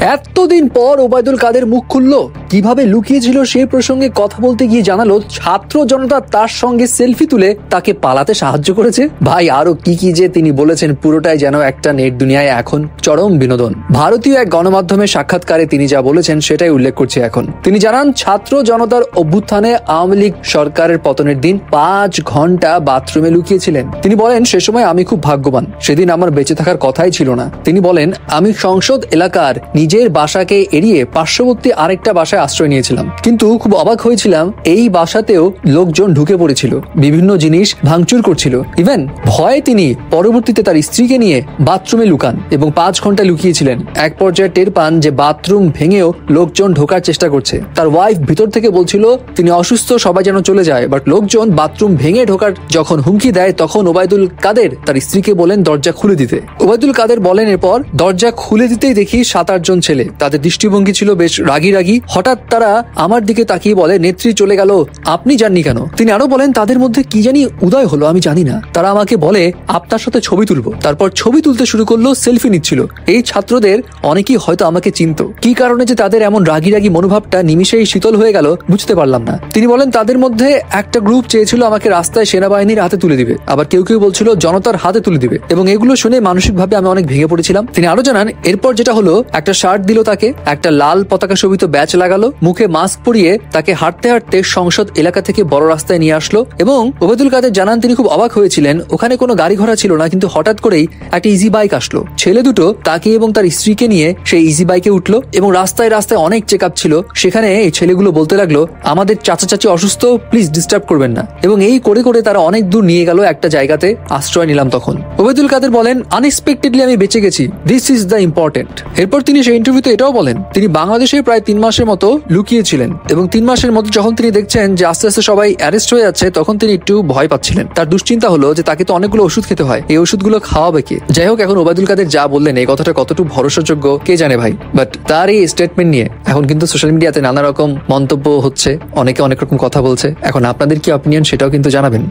এতদিন পর ওবায়দুল কাদের মুখ খুললো, কিভাবে লুকিয়েছিল সেই প্রসঙ্গে কথা বলতে গিয়ে জানালো ছাত্র জনতা তার সঙ্গে সেলফি তুলে তাকে পালাতে সাহায্য করেছে। ভাই আরো কি কি যে তিনি বলেছেন, পুরোটাই যেন একটা নেট দুনিয়ায় এখন চরম বিনোদন। ভারতীয় এক গণমাধ্যমে সাক্ষাৎকারে তিনি যা বলেছেন সেটাই উল্লেখ করছি এখন। তিনি জানান, ছাত্র জনতার অভ্যুত্থানে আওয়ামী লীগ সরকারের পতনের দিন 5 ঘন্টা বাথরুমে লুকিয়েছিলেন। তিনি বলেন, সে সময় আমি খুব ভাগ্যবান, সেদিন আমার বেঁচে থাকার কথাই ছিল না। তিনি বলেন, আমি সংসদ এলাকার নিজের বাসাকে এড়িয়ে পার্শ্ববর্তী আরেকটা বাসায় আশ্রয় নিয়েছিলাম, কিন্তু খুব অবাক হয়েছিলাম এই বাসাতেও লোকজন ঢুকে পড়েছিল, বিভিন্ন জিনিস ভাঙচুর করছিল। ইভেন ভয়ে তিনি পরবর্তীতে তার স্ত্রীকে নিয়ে বাথরুমে লুকান এবং 5 ঘন্টা লুকিয়েছিলেন। এক পর্যায়ে টের পান যে বাথরুম ভেঙেও লোকজন ঢোকার চেষ্টা করছে। তার ওয়াইফ ভিতর থেকে বলছিল তিনি অসুস্থ, সবাই যেন চলে যায়, বাট লোকজন বাথরুম ভেঙে ঢোকার যখন হুমকি দেয় তখন ওবায়দুল কাদের তার স্ত্রীকে বলেন দরজা খুলে দিতে। ওবায়দুল কাদের বলেন, এরপর দরজা খুলে দিতেই দেখি 7-8 জন ছেলে, তাদের দৃষ্টিভঙ্গি ছিল বেশ রাগী রাগী। হঠাৎ তারা আমার দিকে তাকিয়ে বলে, নেত্রী চলে গেল, আপনি যাননি কেন? তিনি আরো বলেন, তাদের মধ্যে কি জানি উদয় হলো, আমি জানি না। তারা আমাকে বলে আপনার সাথে ছবি তুলবো। তারপর ছবি তুলতে শুরু করলো, সেলফি নিচ্ছিল। এই ছাত্রদের অনেকেই হয়তো আমাকে চিনত, কি কারণে যে তাদের এমন রাগী রাগী মনোভাবটা নিমিশেই শীতল হয়ে গেল বুঝতে পারলাম না। তিনি বলেন, তাদের মধ্যে একটা গ্রুপ চেয়েছিল আমাকে রাস্তায় সেনাবাহিনীর হাতে তুলে দিবে, আবার কেউ কেউ বলছিল জনতার হাতে তুলে দিবে, এবং এগুলো শুনে মানসিকভাবে আমি অনেক ভেঙে পড়েছিলাম। তিনি আরো জানান, এরপর যেটা হলো, একটা শার্ট দিল তাকে, একটা লাল পতাকা শোভিত ব্যাচ লাগালো, মুখে মাস্ক পরিয়ে তাকে হাঁটতে হাঁটতে সংসদ এলাকা থেকে বড় রাস্তায় নিয়ে আসলো। এবং ওবায়দুল কাদের জানান, তিনি খুব অবাক হয়েছিলেন, ওখানে কোনো গাড়ি ঘোড়া ছিল না, কিন্তু হঠাৎ করেই একটা ইজি বাইক আসলো। ছেলে দুটো তাকে এবং তার স্ত্রীকে নিয়ে সেই ইজি বাইকে উঠলো এবং রাস্তায় রাস্তায় অনেক চেক আপ ছিল। সেখানে এই ছেলেগুলো বলতে লাগলো, আমাদের চাচা চাচি অসুস্থ, প্লিজ ডিস্টার্ব করবেন না। এবং এই করে করে তারা অনেক দূর নিয়ে গেল, একটা জায়গাতে আশ্রয় নিলাম। তখন ওবায়দুল কাদের বলেন, আনএক্সপেক্টেডলি আমি বেঁচে গেছি, দিস ইজ দ্য ইম্পর্টেন্ট। এরপর তিনি সেই ইন্টারভিউতে এটাও বলেন, তিনি বাংলাদেশে প্রায় 3 মাসের মতো লুকিয়েছিলেন এবং 3 মাসের মতো যখন তিনি দেখছেন যে আস্তে আস্তে সবাই অ্যারেস্ট হয়ে যাচ্ছে, তখন তিনি একটু ভয় পাচ্ছিলেন। তার দুশ্চিন্তা হলো যে তাকে তো অনেকগুলো ওষুধ খেতে হয়, এই ওষুধগুলো খাওয়াবে কে? যাই হোক, এখন ওবায়দুল কাদের যা বললেন এই কথাটা কতটুকু ভরসাযোগ্য কে জানে ভাই। বাট তার এই স্টেটমেন্ট নিয়ে এখন কিন্তু সোশ্যাল মিডিয়াতে নানা রকম মন্তব্য হচ্ছে, অনেকে অনেক রকম কথা বলছে। এখন আপনাদের কি অপিনিয়ন সেটাও কিন্তু জানাবেন।